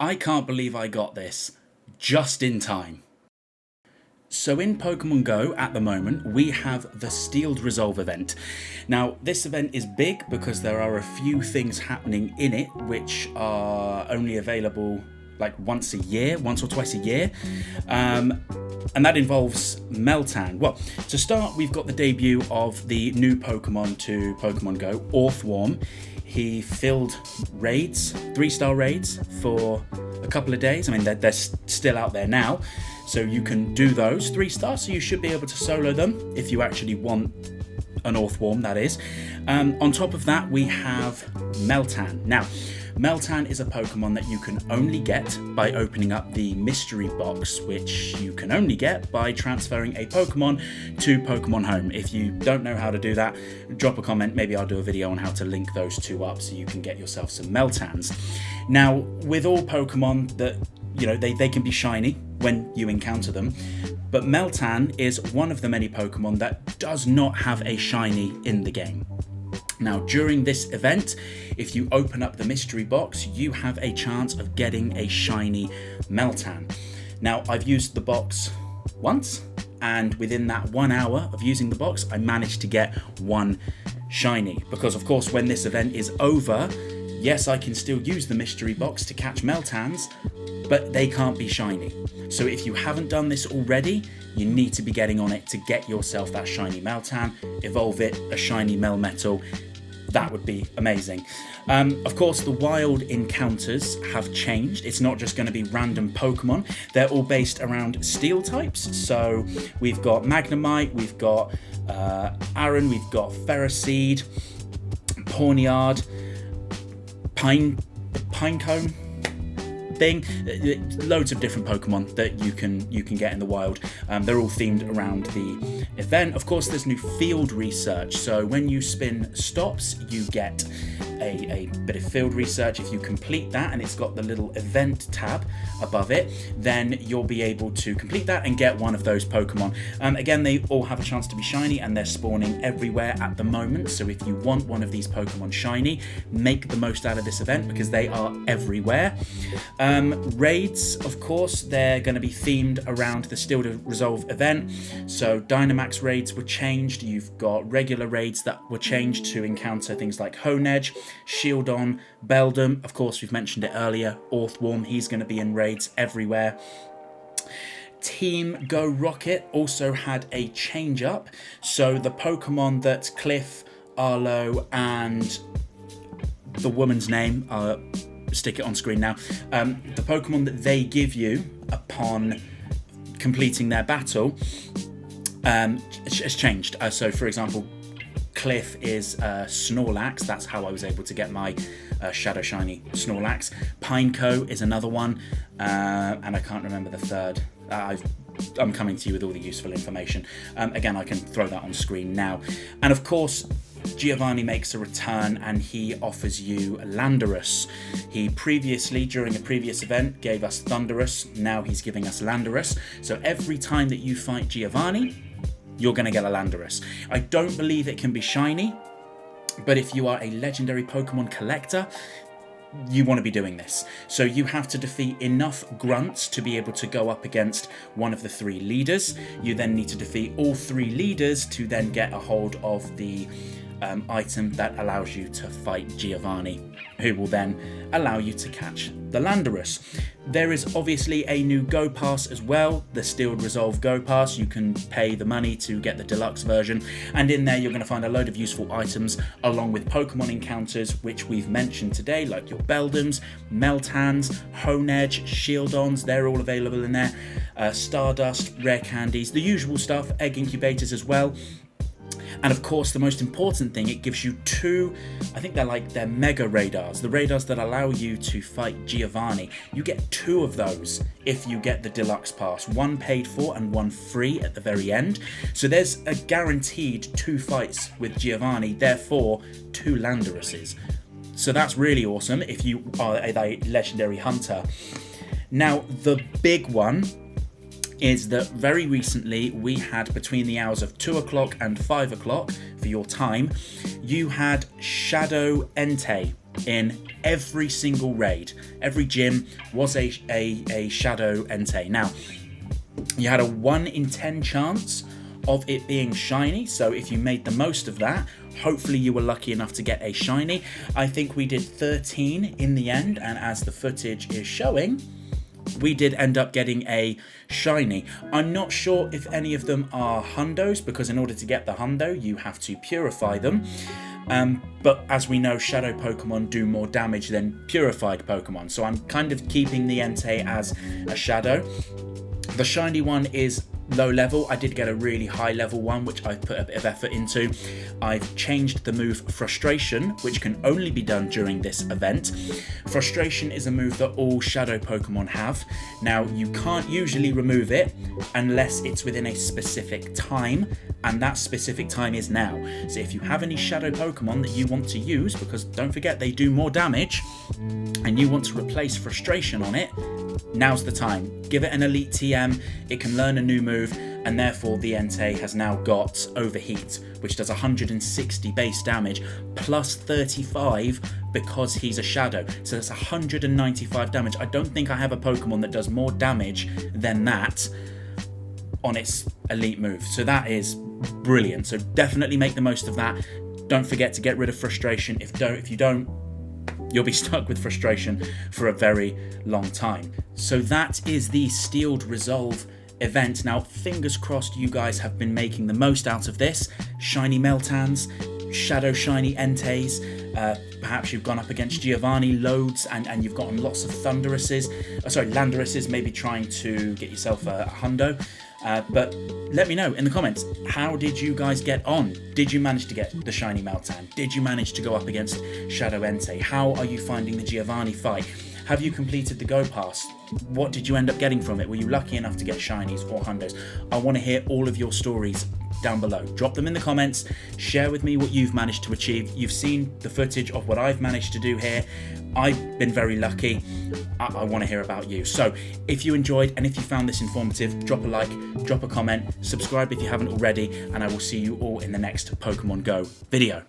I can't believe I got this just in time. So in Pokemon Go at the moment, we have the Steeled Resolve event. Now, this event is big because there are a few things happening in it which are only available like once or twice a year. And that involves Meltan. Well, to start, we've got the debut of the new Pokemon to Pokemon Go, Orthworm. He filled raids, 3-star raids, for a couple of days. I mean, they're still out there now, so you can do those 3-star, so you should be able to solo them if you actually want an Orthworm, that is. On top of that, we have Meltan. Now, Meltan is a Pokemon that you can only get by opening up the mystery box, which you can only get by transferring a Pokemon to Pokemon Home. If you don't know how to do that, drop a comment. Maybe I'll do a video on how to link those two up so you can get yourself some Meltans. Now, with all Pokemon that, you know, they can be shiny when you encounter them, but Meltan is one of the many Pokemon that does not have a shiny in the game. Now, during this event, if you open up the mystery box, you have a chance of getting a shiny Meltan. Now, I've used the box once, and within that 1 hour of using the box, I managed to get one shiny. Because, of course, when this event is over, yes, I can still use the mystery box to catch Meltans, but they can't be shiny. So if you haven't done this already, you need to be getting on it to get yourself that shiny Meltan, evolve it, a shiny Melmetal. That would be amazing. Of course, the wild encounters have changed. It's not just going to be random Pokemon. They're all based around steel types. So we've got Magnemite, we've got Aaron, we've got Ferroseed, Pawniard, Pinecone thing. Loads of different Pokemon that you can get in the wild. They're all themed around the event. Of course, there's new field research, so when you spin stops, you get a bit of field research. If you complete that, and it's got the little event tab above it, then you'll be able to complete that and get one of those Pokemon. Again, they all have a chance to be shiny, and they're spawning everywhere at the moment, so if you want one of these Pokemon shiny, make the most out of this event because they are everywhere. Raids, of course, they're going to be themed around the Steel to Resolve event. So Dynamax raids were changed. You've got regular raids that were changed to encounter things like Honedge, Shieldon, Beldum. Of course, we've mentioned it earlier, Orthworm. He's going to be in raids everywhere. Team Go Rocket also had a change up. So the Pokemon that Cliff, Arlo, and the woman's name, stick it on screen now, the Pokemon that they give you upon completing their battle has changed. So for example, Cliff is Snorlax. That's how I was able to get my Shadow Shiny Snorlax. Pineco is another one, and I can't remember the third. I'm coming to you with all the useful information. Again, I can throw that on screen now. And of course, Giovanni makes a return and he offers you Landorus. He previously, during a previous event, gave us Thundurus. Now he's giving us Landorus. So every time that you fight Giovanni, you're going to get a Landorus. I don't believe it can be shiny, but if you are a legendary Pokemon collector, you want to be doing this. So you have to defeat enough grunts to be able to go up against one of the 3 leaders. You then need to defeat all 3 leaders to then get a hold of the item that allows you to fight Giovanni, who will then allow you to catch the Landorus. There is obviously a new Go Pass as well, the Steeled Resolve Go Pass. You can pay the money to get the deluxe version, and in there you're going to find a load of useful items along with Pokemon encounters which we've mentioned today, like your Beldums, Meltans, Honedge, Shieldons. They're all available in there. Stardust, rare candies, the usual stuff, egg incubators as well. And of course, the most important thing, it gives you 2, I think they're mega radars, the radars that allow you to fight Giovanni. You get 2 of those if you get the deluxe pass, 1 paid for and 1 free at the very end. So there's a guaranteed 2 fights with Giovanni, therefore 2 Landoruses. So that's really awesome if you are a legendary hunter. Now, the big one is that very recently we had, between the hours of 2 o'clock and 5 o'clock for your time, you had Shadow Entei in every single raid. Every gym was a Shadow Entei. Now, you had a 1 in 10 chance of it being shiny, so if you made the most of that, hopefully you were lucky enough to get a shiny. I think we did 13 in the end, and as the footage is showing, we did end up getting a shiny. I'm not sure if any of them are hundos, because in order to get the hundo, you have to purify them. But as we know, shadow Pokemon do more damage than purified Pokemon, so I'm kind of keeping the Entei as a shadow. The shiny one is low level. I did get a really high level one, which I've put a bit of effort into. I've changed the move Frustration, which can only be done during this event. Frustration is a move that all shadow Pokemon have. Now, you can't usually remove it unless it's within a specific time, and that specific time is now. So if you have any shadow Pokemon that you want to use, because don't forget they do more damage, and you want to replace Frustration on it, now's the time. Give it an elite TM, it can learn a new move, and therefore the Entei has now got Overheat, which does 160 base damage, plus 35 because he's a shadow. So that's 195 damage. I don't think I have a Pokemon that does more damage than that on its elite move. So that is brilliant. So definitely make the most of that. Don't forget to get rid of Frustration. If you don't, you'll be stuck with Frustration for a very long time. So that is the Steeled Resolve event. Now, fingers crossed you guys have been making the most out of this. Shiny Meltans, Shadow Shiny Enteis, perhaps you've gone up against Giovanni loads and you've gotten lots of Landorus's, maybe trying to get yourself a hundo. But let me know in the comments, how did you guys get on? Did you manage to get the shiny Meltan? Did you manage to go up against Shadow Entei? How are you finding the Giovanni fight? Have you completed the Go Pass? What did you end up getting from it? Were you lucky enough to get shinies or hundos? I want to hear all of your stories down below. Drop them in the comments. Share with me what you've managed to achieve. You've seen the footage of what I've managed to do here. I've been very lucky. I want to hear about you. So if you enjoyed and if you found this informative, drop a like, drop a comment, subscribe if you haven't already, and I will see you all in the next Pokemon Go video.